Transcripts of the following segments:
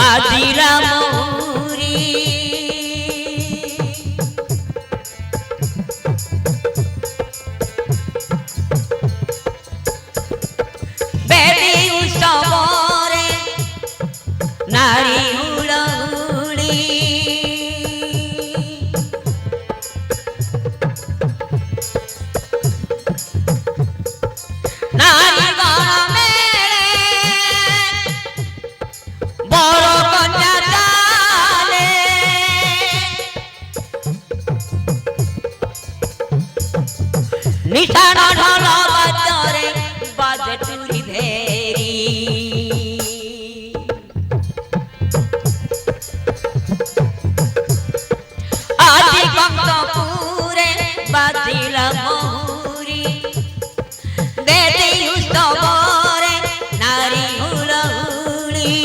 বাজিলা মহুরি বেদি উৎসবরে নারী হুড়হুড়ি নারী গণ মেলে বড় কন্যা চালে নিশান ঢল বাজরে বাজে চুরি ভেরি আজি কঙ্কপুরে বাজিলা মহুরি বেদি উৎসবরে নারী হুড়হুড়ি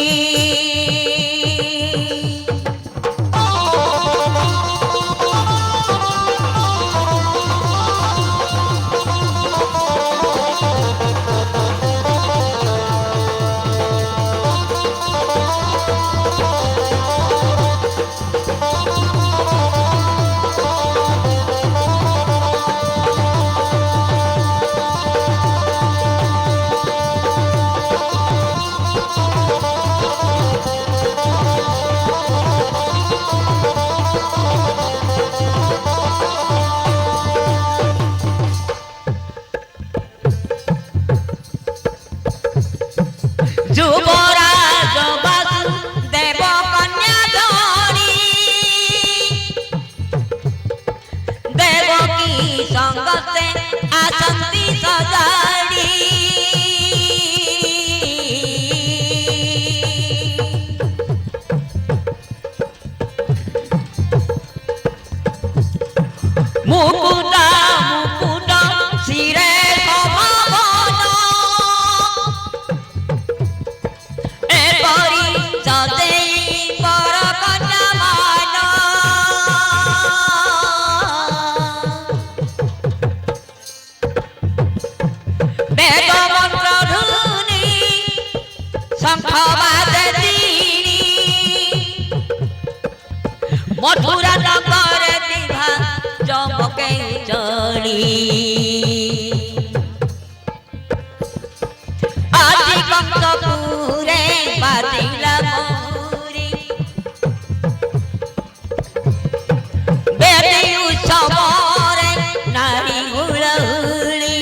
যুবরাজ বাসুদেব কন্যা ধরি দেবকী সঙ্গতে আসন্তি সজাড়ি মুকুট মুকুট শিরে শোভাবন এপরি সজেই বর কন্যা মান বেদ মন্ত্র ধুনি শঙ্খ বাজে তিনি মথুরা নগরে দিঘা চমকে চড়ি আজি কঙ্কপুরে বাজিলা মহুরি বেদি উৎসবরে নারী হুড়হুড়ি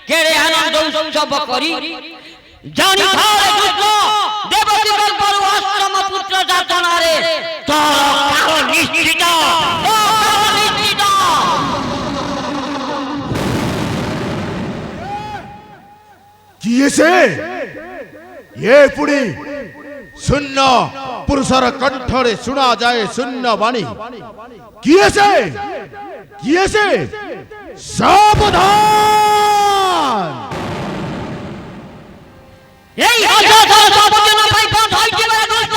কেড়ে আনন্দ উৎসব করি জানি ভাই দুষ্ট দেবকী গল্পর আশ্রম পুত্র যাতনারে তোর নিশ্চিত কিয়েছে এ পুরি শূন্য পুরুষর কণ্ঠরে শোনা যায় শূন্য বাণী কিয়েছে কিয়েছে সাবধান এই অযথা সবজনা পাই পথ হইতে দুষ্ট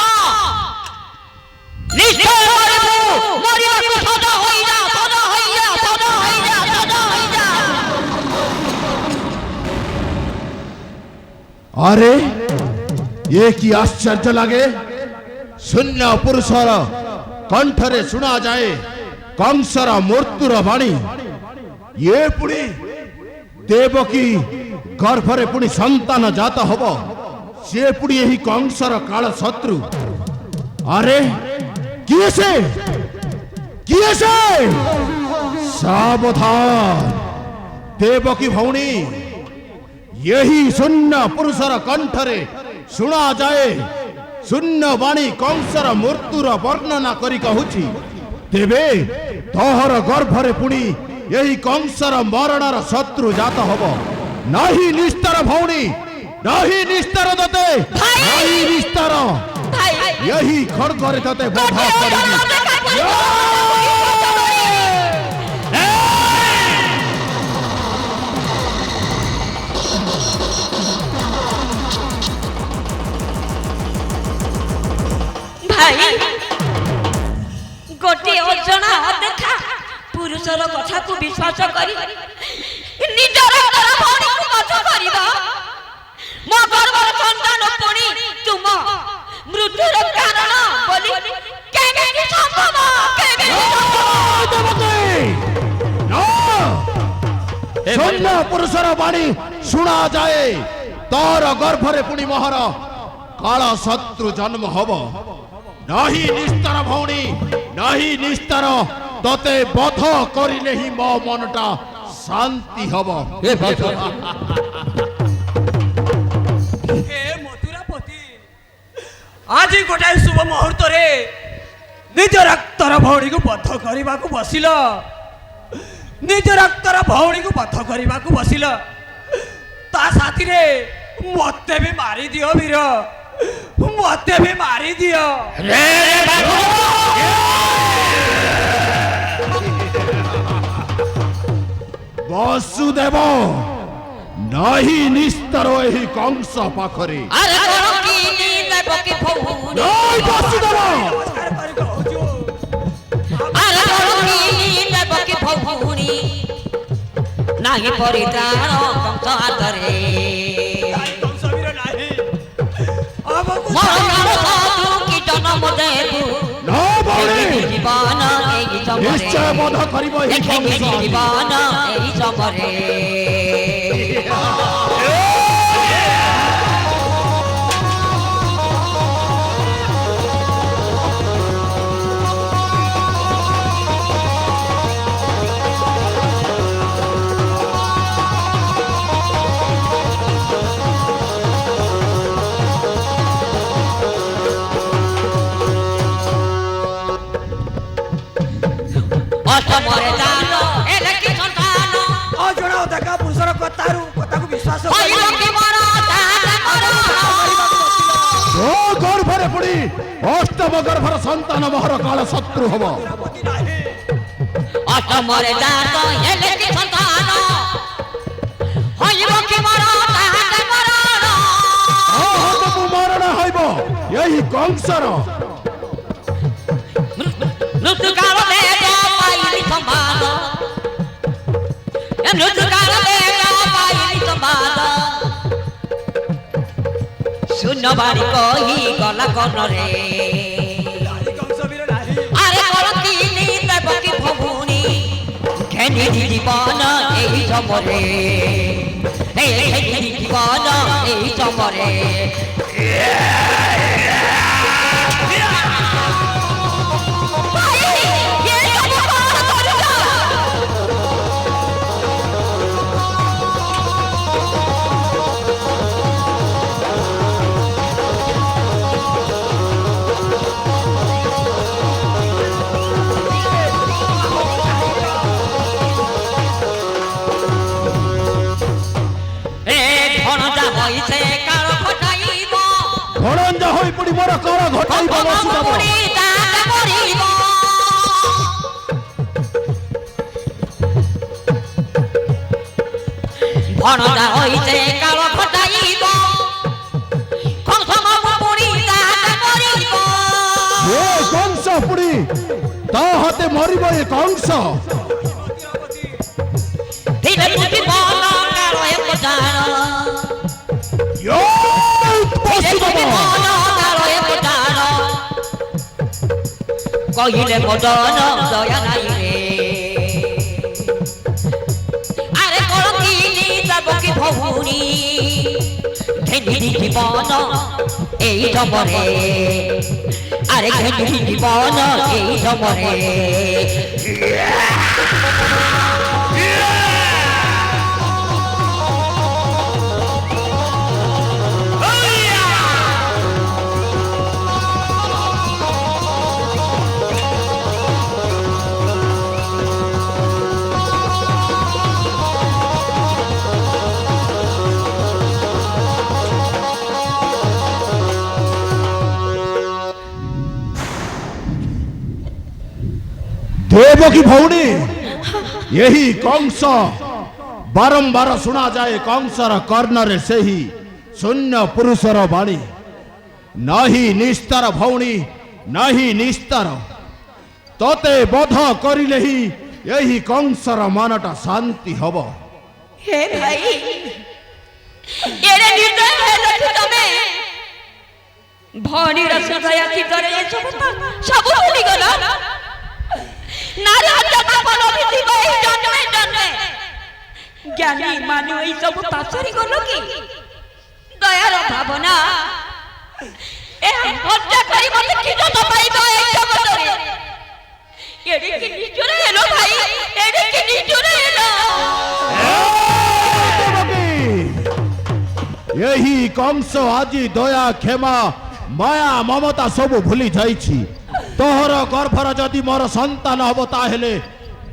নিশ্চয় মরিব মরিব সদা হইয়া সদা হইয়া সদা হইয়া সদা হইয়া আরে এ কি আশ্চর্য লাগে শূন্য পুরুষর কণ্ঠরে শোনা যায় কংসর মৃত্যুর বাণী এ পুরি দেবকী গর্ভরে পুଣି সন্তান জাত হব সে পুଣି ଏହି କଂସର କାଳ ଶତ୍ରୁ ଆରେ କିଏ ସେ ସାବଧାନ ଦେବକୀ ଭଉଣୀ यही शून्य पुरुषर कंठरे शुणा जाए शून्य वाणी कंसर मृत्युर वर्णना करी कहूची तेबे तोहर गर्भरे पुणी यही कंसर मरणर शत्रु जात हब नाही निस्तर भौणी नाही निस्तर दते नाही निस्तर यही खड़गरे तते बध करिबी गोटे अजना देखा पुरुषर कथा को विश्वास करी निजर भौणी को कथा करिबा मो गर्भर संतान पुणी तुम मृत्युर कारण बोली केबे संभव केबे शून्य पुरुषर वाणी शुणा जाए तोर गर्भरे पुणी मोहर काला शत्रु जन्म हब नहीं निस्तर भौणी नहीं निस्तर तते बध करिले ही मो मनटा शांति हब हे मथुरापति आज गोटाए शुभ मुहूर्त रे निज रक्तर भौणी को बध करने को बसिल निज रक्तर भौणी को बध करने को बसिल ता साथी रे मते भी मारी दियो वीर मते भी मारी दियो वसुदेव नहीं निस्तर एही कंस पाखरे अरे करो की नील बकी भौणी नहीं वसुदेव नमस्कार करी कहूछु अरे करो की नील बकी भौणी नाही परित्राण कंस हातरे कंस वीर नाही अब मरण साधु की जन्म देबु न भौणी जीवन एई समरे निश्चय बध करिब एही कंस जीवन एई समरे अष्टमरे दान एलकी संतान अजणा देखा पुरुषर कथा को विश्वास होई की मरा दान मरा ओ गर्भरे पुणी अष्टम गर्भर संतान मोहर काला शत्रु हब अष्टमरे दान एलकी संतान होई की मरा दान मरा मरण हईब यही कंसर मृत्यु काल देव पाइली संवाद मृत्यु काल देव पाइली संवाद शून्य बाड़ी कही गला कनरे कंस वीर नाही अरे करती देव की भौणी घेनी जीवन एही समरे घेनी जीवन एही समरे धनंजय होई पुणी मोर कर घटाइब वसुदेव भणजा होइते काल घटाइब कंस मामु पुणी दात मरिब ए कंस पुणी ता हाते मरिब ए कंस धीरे बुद्धि बल काल एक जान यो वसुदेव कहिले मदन दया नाई रे अरे कलकिनी देवकी भौणी घेनी जीवन एई समरे अरे घेनी जीवन एई समरे ଦେବକୀ ଭଉଣୀ ଏହି କଂସ ବାରମ୍ବାର ଶୁଣାଯାଏ କଂସର କର୍ଣ୍ଣରେ ସେହି ଶୂନ୍ୟ ପୁରୁଷର ବାଣୀ ନାହିଁ ନିସ୍ତାର ଭଉଣୀ ନାହିଁ ନିସ୍ତାର ତତେ ବଧ କରିଲେ ହିଁ ଏହି କଂସର ମନଟା ଶାନ୍ତି ହବ। हे भाई एरे निर्दय हेलो तमे भणी रसदय चितरे ये सब भूली गला नारी हत्या पापन अभिति गई जन्मे जन्मे ज्ञानी मानु ई सब तासरी गलो की दयार भावना ए हत्या करी मते किजो तो पाइबो ए जगतरे एडी की निजुरे हेलो भाई एडी की निजुरे हेलो यही कंस आजी दया क्षमा माया ममता सब भूली जाइछि तोहर गर्भर जदि मोर संतान हब ताहेले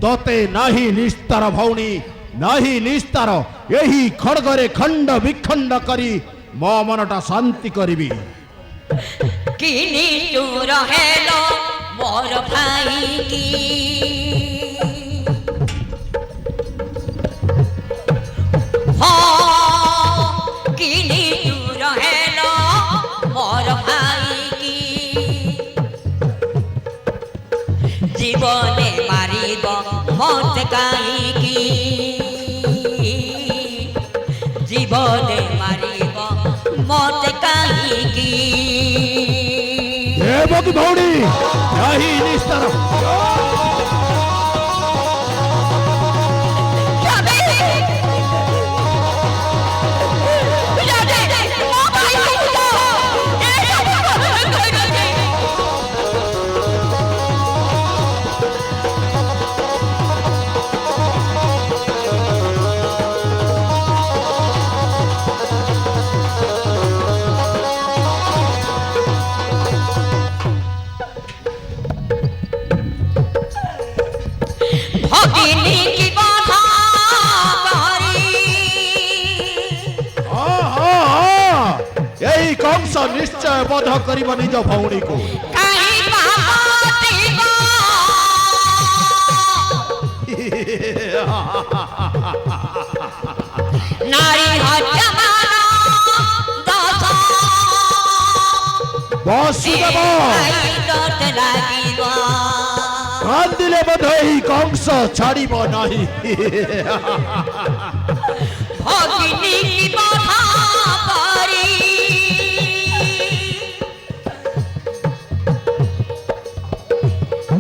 तोते नाही निस्तार भौणी नाही निस्तार यही खड़गरे खंड विखंड करी मो मनटा शांति करिबी। किनी चूर हेलो मोर भाई की किनी चूर हेलो मोर भाई की जीवने मारिब मत काई की जीवने मारिब मत काई की देवकी भौणी नाही निस्तार कंस निश्चय बध करिब निज भौणी को नारी हत्या वसुदेव कांदिले बध ही कंस छाड़िब नाही भगिनी की बाधा करी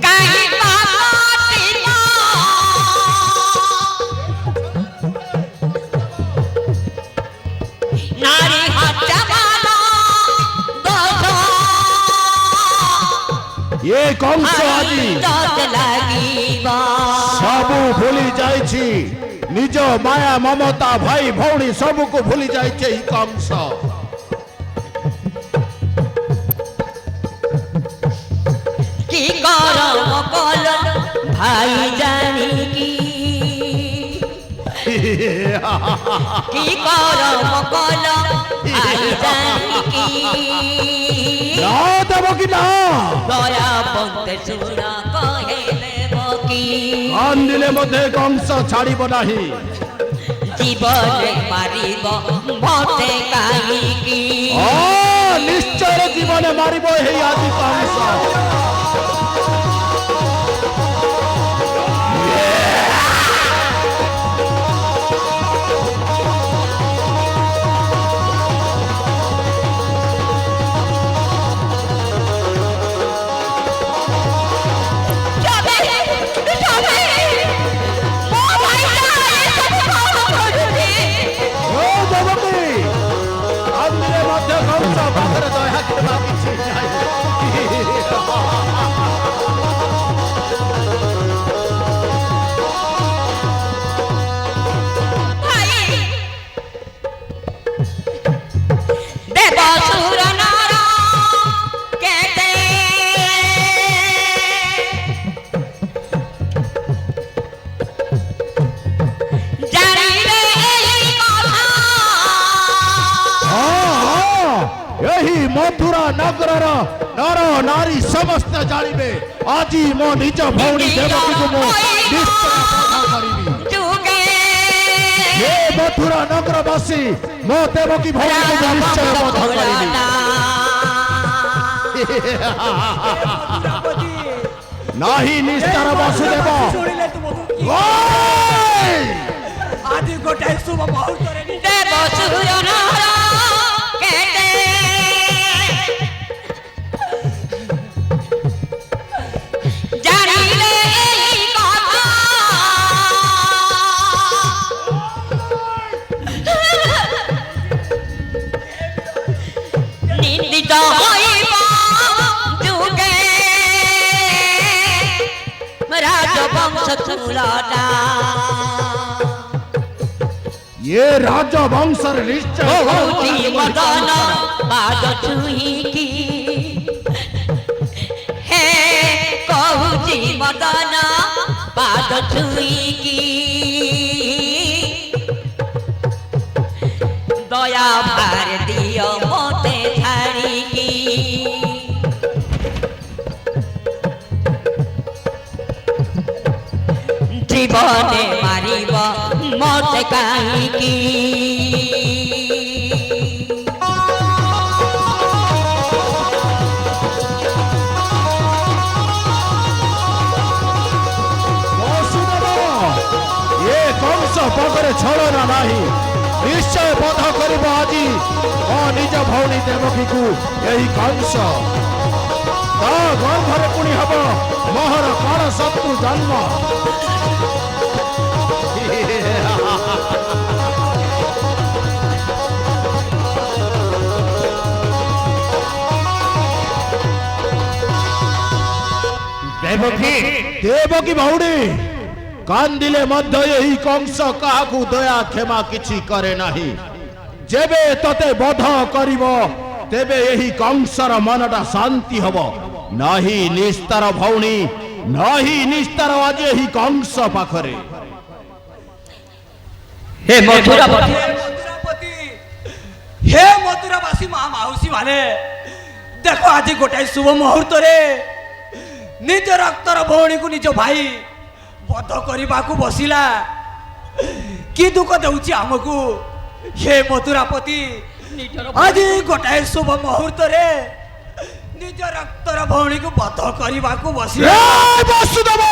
काहे बातिला नारी हत्या वाला दोष ये कंस आदि सब भूली जाइछि निज माया ममता भाई भौणी सब को भूली जाइछे ही कंस की करम कल भाई जानी की करम कल भाई जानी की ना देवकी ना दया पंते सुना कहेले बकी कांदिले मधे कंस छाड़िब नाही जीवन मारिब मते काहीकी निश्चय जीवन मारिब हे आदि कंस कंस पाखरे दया करबा किछि नाही मथुरा नगर नर नारी समस्त जानिबे आजी मो निज भौणी देवकी को मो निश्चय बध करिबी जुगे हे मथुरा नगरवासी मो देवकी भौणी को मो निश्चय बध करिबी नाही निस्तार वासुदेव ଶୁଣିଲେ ତୁମକୁ କି ओय ଆଜି ଗୋଟାଏ ଶୁଭ ମୁହୂର୍ତ୍ତରେ देव सुरनर केते जानिले एही कथा निंदित होइबा जुगे राजवंश चूलना ये राजवंश निश्चय बहुती मदन पाद छुईकी हे कहुची मदन पाद छुईकी दया भार दियो मोते छाड़ीकी जीवने मारिब मते काहीकी वासुदेव ये कंस पगरे छलना नाही निश्चय बध करिब आजी ओ निज भौणी देवकी को यही कंस ता गर्भरे पुणी हब मोहर काल शत्रु जन्म देवकी देवकी भौणी कांदिले मध्य यही कंस काहाकू दया क्षमा किछि करे नाही जेबे तते बध करिब तेबे यही कंसर मनटा शांति हब नाही निस्तार भौणी नाही निस्तार आज यही कंस पाखरे हे मथुरा ମଥୁରାପତି ହେ ମଥୁରାବାସୀ ମା ମାଉସୀ ମାନେ ଦେଖ ଆଜି ଗୋଟାଏ ଶୁଭ ମୁହୂର୍ତ୍ତରେ ନିଜ ରକ୍ତର ଭଉଣୀକୁ ନିଜ ଭାଇ ବଧ କରିବାକୁ ବସିଲା କି ଦୁଃଖ ଦେଉଛି ଆମକୁ ହେ ମଥୁରାପତି ଆଜି ଗୋଟାଏ ଶୁଭ ମୁହୂର୍ତ୍ତରେ ନିଜ ରକ୍ତର ଭଉଣୀକୁ ବଧ କରିବାକୁ ବସିଲା ଏ ବସୁଦେବ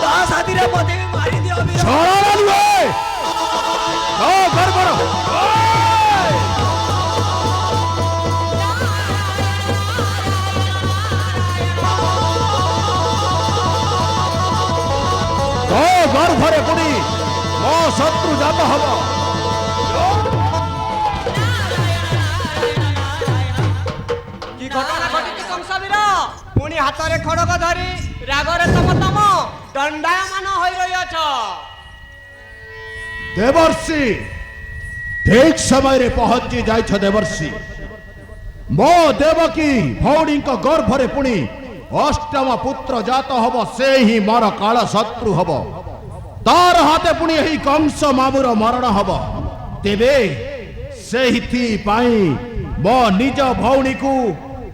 ତା ସାଥିରେ ମୋତେ ବି ମାରିଦିଅ ବୀର। ଛଳନା ନୁହେଁ ଓ ଗର୍ବର ଓ ଗର୍ଭରେ ପୁଣି ମୋ ଶତ୍ରୁ ଜାତ ହବ কি ঘটনা ঘটিছে কংসবীর পুনি হাতরে খড়গ ধরি রাগরে তম দণ্ডায়মান হই রইছ देवर्षि ठीक समय रे पहुंची जाइछ देवर्षि मो देवकी भौणी गर्भरे पुणी अष्टम पुत्र जात हब से ही मोर काल शत्रु हब तार हाथे पुणी यही कंस मामुर मरण हब तेबे सेहिथि पाई मो निज भौणी को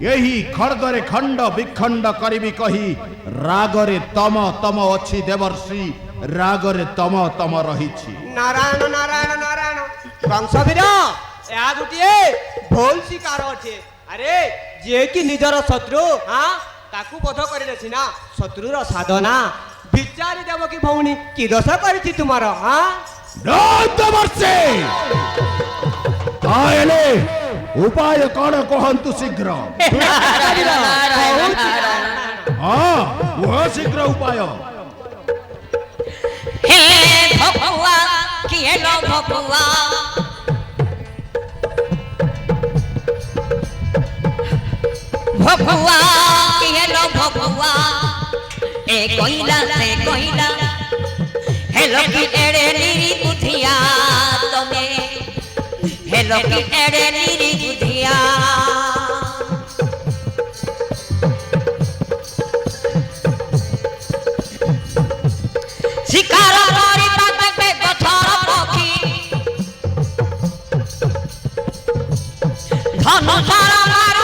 यही खड़गरे खंड विखंड करिबी कही रागरे तम तम अछि देवर्षि रागरे तम तम रहिछि নারায়ণ নারায়ণ নারায়ণ কংসবীর ଏହା ଗୋଟିଏ ଭୁଲ ଶିକାର ଅଛେ ଆରେ ଯିଏ କି ନିଜର ଶତ୍ରୁ ହଁ ତାକୁ ବଧ କରିଲେ ସିନା ଶତ୍ରୁର ସାଧନା ବିଚାରି ଦେବ କି ଭଉଣୀ କି ଦୋଷ କରିଛି ତୁମର ହଁ देवर्षि तायले उपाय कौन कहंतु शीघ्र हाँ वह शीघ्र उपाय हे भगवा किए लो भगवा भगवा किए लो भगवा ए कोइला से कोइला हेलो की एड़े नीरी बुधिया तमे हेलो की एड़े नीरी बुधिया शिकार करी पाते गछर पखी धनुषर मार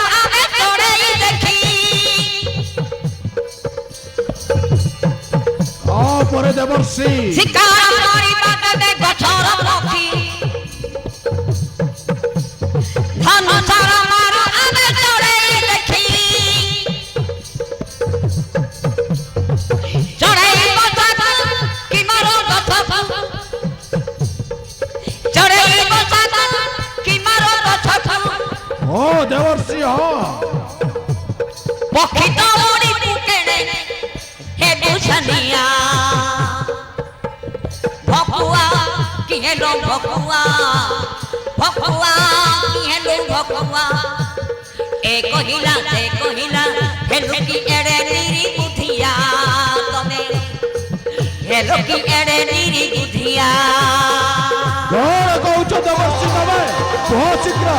ପରେ ଦେବର୍ଷି ଶିକାର କରିବା ଦେବେ ଗଛର ପକ୍ଷୀ ଧନୁଷର ମାର ଆମେ ଚଢ଼େଇ ଦେଖି ଚଢ଼େଇ ବସାକୁ କି ମାର ଗଛକୁ ଚଢ଼େଇ ବସାକୁ କି ମାର ଗଛକୁ ଓ ଦେବର୍ଷି ହଁ ପକ୍ଷୀ ତ ଉଡ଼ି କେଣେ ହେ ବୁଝନିଆ ଭକୁଆ କି ହେଲୋ ଭକୁଆ ଭକୁଆ କି ହେଲୋ ଭକୁଆ ଏ କହିଲା ସେ କହିଲା ହେଲୁ କି ଏଡ଼େ ନିରି ବୁଧିଆ ତମେ ହେଲୁ କି ଏଡ଼େ ନିରି ବୁଧିଆ କଣ କହୁଛ ଦେବର୍ଷି ତମେ କୁହ ଶୀଘ୍ର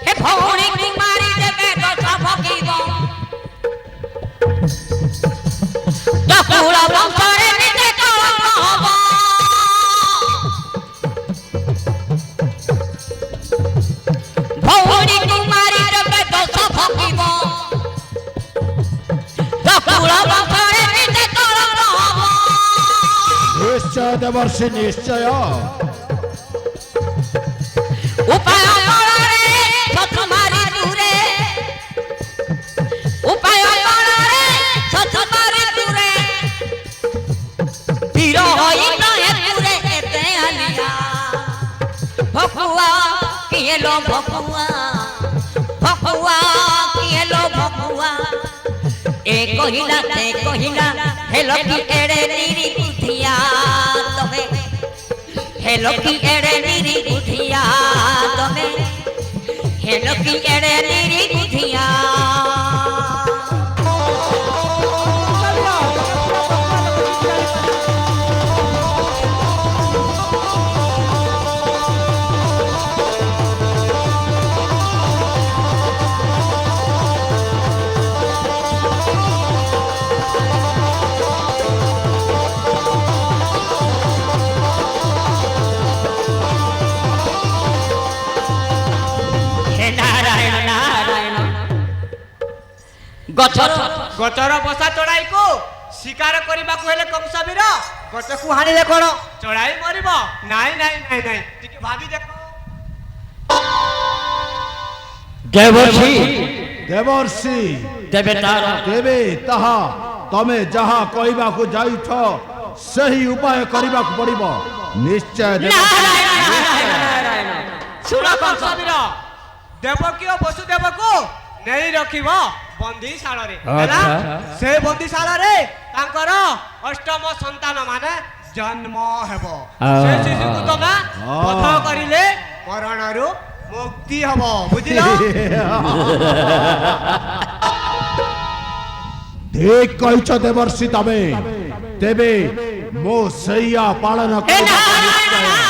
ହେ ଭଉଣୀକୁ ମାରି ଦେବେ ଗଛ ଭଗିବ ଡକୁଳ ବଂଶରେ ନିଜେ କଳଙ୍କ ହବ ଭଉଣୀକୁ ମାରି ଦେବେ ଗଛ ଭଗିବ ଡକୁଳ ବଂଶରେ ନିଜେ କଳଙ୍କ ହବ ନିଶ୍ଚୟ ଦେବର୍ଷି ନିଶ୍ଚୟ ଉପାୟ କଳରେ ଶତ୍ରୁ ମାରି ଦୂରେ ଉପାୟ କଳରେ ଶତ୍ରୁ ମାରି ଦୂରେ ବୀର ହୋଇ ନହେ ଦୂରେ ଏତେ ଆଲିଆ ଭକୁଆ କି ହେଲୋ ଭକୁଆ ଭକୁଆ କି ହେଲୋ ଭକୁଆ ଏ କହିଲା ସେ କହିଲା ହେଲୋ କି ଏଡ଼େ ନିରି ବୁଧିଆ ତମେ हेलो की एड़े नीरी बुधिया तमे हेलो की एड़े नीरी बुधिया नारायण नारायण गछर ଗଛର ବସା ଚଢ଼ାଇକୁ ଶିକାର କରିବାକୁ ହେଲେ କଂସବୀର ଗଛକୁ ହାଣିଲେ କଣ ଚଢ଼ାଇ ମରିବ ନାଇଁ ନାଇଁ ନାଇଁ ନାଇଁ ଟିକେ ଭାବି ଦେଖ ଦେବର୍ଷି ଦେବର୍ଷି ଦେବେ ତାର ତେବେ ତାହା ତମେ ଯାହା କହିବାକୁ ଯାଇଛ ସେହି ଉପାୟ କରିବାକୁ ପଡ଼ିବ ନିଶ୍ଚୟ ଦେବର୍ଷି ନାରାୟଣ ଶୁଣ କଂସବୀର ଦେବକୀ ଓ ବସୁଦେବକୁ ନେଇ ରଖିବ ବନ୍ଦୀଶାଳରେ ହେଲା ସେ ବନ୍ଦୀଶାଳରେ ତାଙ୍କର ଅଷ୍ଟମ ସନ୍ତାନ ମାନେ ଜନ୍ମ ହେବ ସେ ଶିଶୁକୁ ତମେ ବଧ କରିଲେ ମରଣରୁ ମୁକ୍ତି ହବ ବୁଝିଲ ଠିକ କହିଛ ଦେବର୍ଷି ତମେ ତେବେ ମୋ ସେଇଆ ପାଳନ କରିବାକୁ ନିଶ୍ଚୟ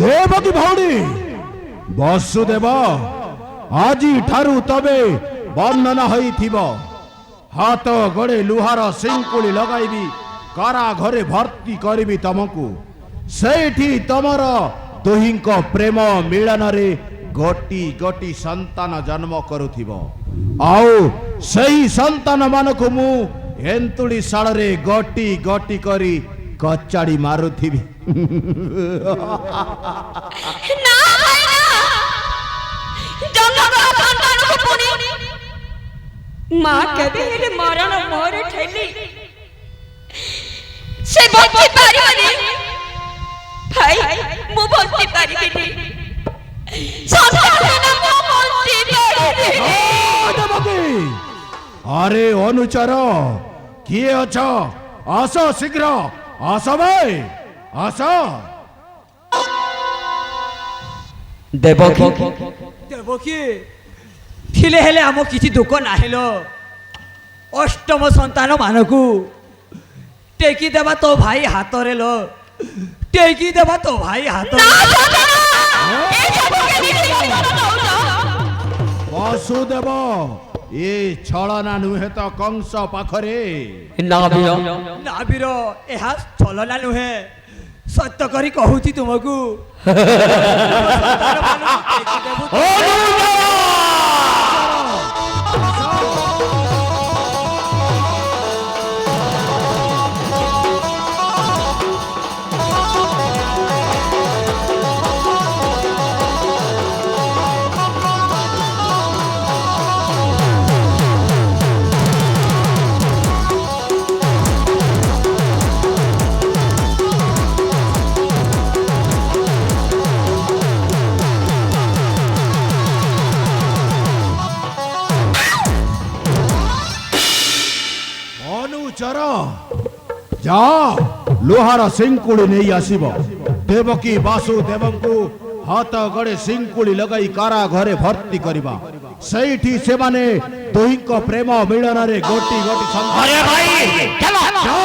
ଦେବକୀ ଭଉଣୀ ବସୁଦେବ ଆଜି ଠାରୁ ତମେ ବର୍ଣ୍ଣନା ହୋଇଥିବ ହାତ ଗୋଡ଼େ ଲୁହାର ଶିଙ୍କୁଳି ଲଗାଇବି କାରା ଘରେ ଭର୍ତ୍ତି କରିବି ତମକୁ ସେଇଠି ତମର ଦୁହିଁଙ୍କ ପ୍ରେମ ମିଳନରେ ଗୋଟି ଗୋଟି ସନ୍ତାନ ଜନ୍ମ କରୁଥିବ ଆଉ ସେହି ସନ୍ତାନ ମାନଙ୍କୁ ମୁଁ ଏନ୍ତୁଳି ଶାଳରେ ଗୋଟି ଗୋଟି କରି କଚାଡ଼ି ମାରୁଥିବି ନା ଭାଇ ନା ଜନ୍ମର ସନ୍ତାନକୁ ପୁଣି ମା କେବେ ହେଲେ ମରଣ ମୋରେ ଠେଲି ସେ ବଞ୍ଚି ପାରିବନି ଭାଇ ମୁଁ ବଞ୍ଚି ପାରିବିନି ସନ୍ତାନ ମୁଁ ବଞ୍ଚି ପାରିବିନି আরে অনুচর কি অছ আসো শীঘ্র আস ভাই আস ଦେବକୀ ଦେବକୀ ଥିଲେ ହେଲେ ଆମ କିଛି ଦୁଃଖ ନାହିଁ ଲୋ। ଅଷ୍ଟମ ସନ୍ତାନ ମାନଙ୍କୁ ଟେକି ଦେବା ତୋ ଭାଇ ହାତରେ ଲୋ, ଟେକି ଦେବା ତୋ ଭାଇ ହାତରେ। ବସୁଦେବ ଏ ଛଳନା ନୁହେଁ ତ କଂସ ପାଖରେ। ନା ବୀର ନା ବୀର, ଏହା ଛଳନା ନୁହେଁ, ସତ୍ୟ କରି କହୁଛି ତୁମକୁ। ଅନୁଚର ଯା ଲୁହାର ଶିଙ୍କୁଳି ନେଇ ଆସିବ। ଦେବକୀ ବାସୁଦେବଙ୍କୁ ହାତ ଗଡ଼େ ଶିଙ୍କୁଳି ଲଗାଇ କାରା ଘରେ ଭର୍ତ୍ତି କରିବା। ସେଇଠି ସେମାନେ ଦୁହିଁଙ୍କ ପ୍ରେମ ମିଳନରେ ଗୋଟି ଗୋଟି अरे भाई चलो ଯା।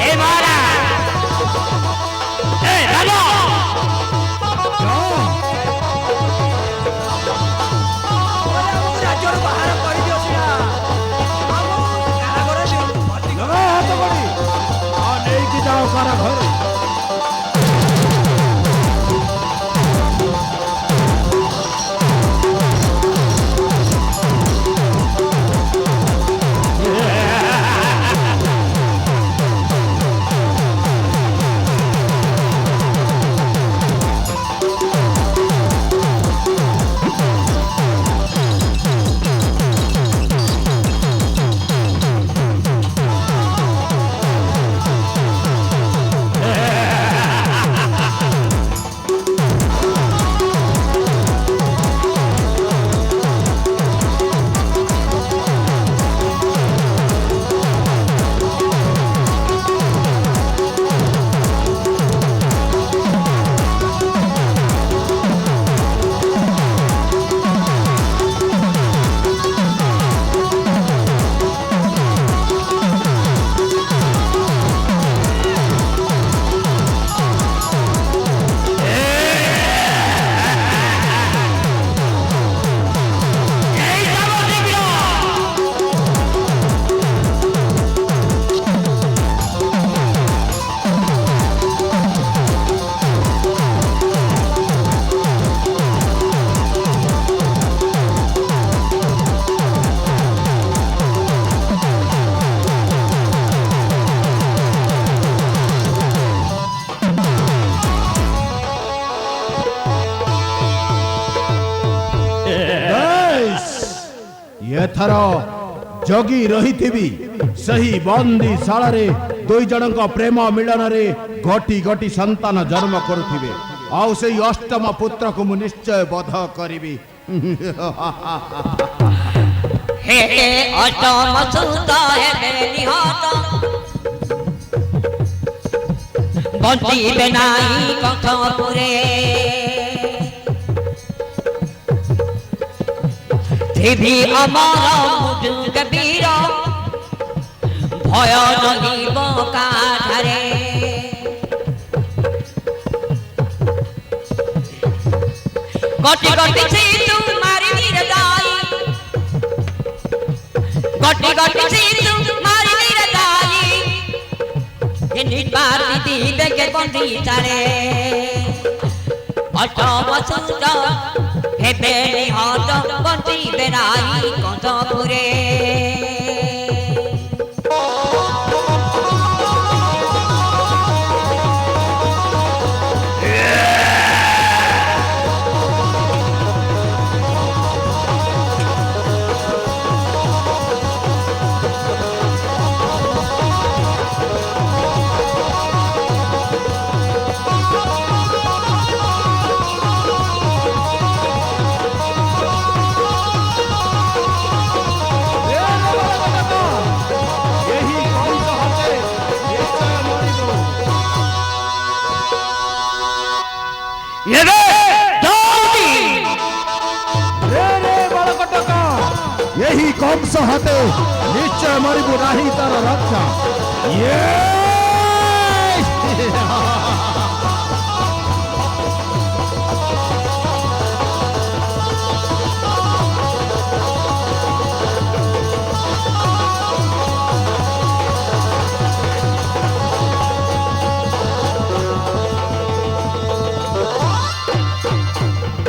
ए मारा ए राजा ରାଜ୍ୟରୁ ବାହାର କରିଦିଅ ସିନା। ଆମ କାରାଗାରରେ ଭର୍ତ୍ତି କର। ଲଗା ହାତ ଗଡ଼ି ନେଇକି ଯାଅ କାରା ଘରେ। ଏଥର ଜଗି ରହିଥିବି ସେହି ବନ୍ଦୀଶାଳାରେ ଦୁଇ ଜଣଙ୍କ ପ୍ରେମ ମିଳନରେ ଗୋଟି ଗୋଟି ସନ୍ତାନ ଜନ୍ମ କରୁଥିବେ। ଆଉ ସେଇ ଅଷ୍ଟମ ପୁତ୍ରକୁ ମୁଁ ନିଶ୍ଚୟ ବଧ କରିବି। हे अष्टम सुत हेबे निहत बंचिबे नाही कंठपुरे ଥିବି ଅମର ମୁଜୁକ ବୀର ଭୟ ନହିବ କାଠାରେ ଗଟି ଗଟି ସିତୁ ମାରି ନିର ଯାଇ गटी गटी सीतू मारी मेरे दाई ये निबार दी बेके बंदी चारे अष्टम सुत हे बेनी हाथ बंदी बेराई कंठपुरे କଂସ ହାତେ ନିଶ୍ଚୟ ମରିବୁ ନାହିଁ ତାର ରକ୍ଷା।